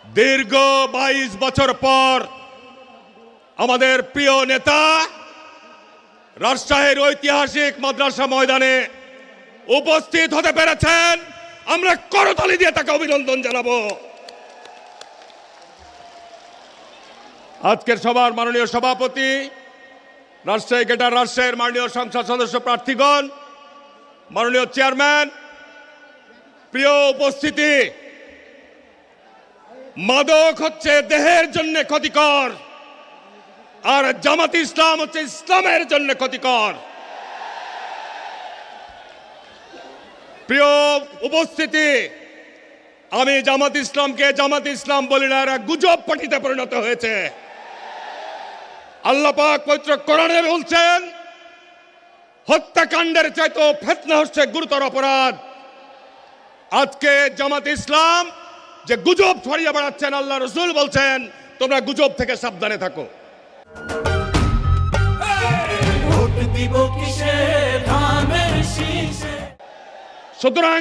দীর্ঘ 22 বছর পর আমাদের প্রিয় নেতা রাজশাহীর ঐতিহাসিক মাদ্রাসা ময়দানে উপস্থিত হতে পেরেছেন। আমরা করতালি দিয়ে তাকে অভিনন্দন জানাবো। আজকের সভার মাননীয় সভাপতি, রাজশাহী গ্রেটার রাজশাহীর মাননীয় সংসদ সদস্য প্রার্থীগণ, মাননীয় চেয়ারম্যান, প্রিয় উপস্থিতি, মাদক হচ্ছে দেহের জন্য ক্ষতিকর, আর জামাত ইসলাম হচ্ছে ইসলামের জন্য ক্ষতিকর। প্রিয় উপস্থিতি, আমি জামাত ইসলামকে জামাত ইসলাম বলি না, এরা গুজব পার্টিতে পরিণত হয়েছে। আল্লাহ পাক পবিত্র কোরআনে বলছেন, হত্যাকাণ্ডের চাইতে ফিতনা হচ্ছে গুরুতর অপরাধ। আজকে জামাত ইসলাম যে গুজব ছড়িয়ে বেড়াচ্ছেন, আল্লাহ রসুল বলছেন তোমরা গুজব থেকে সাবধানে থাকো। সুতরাং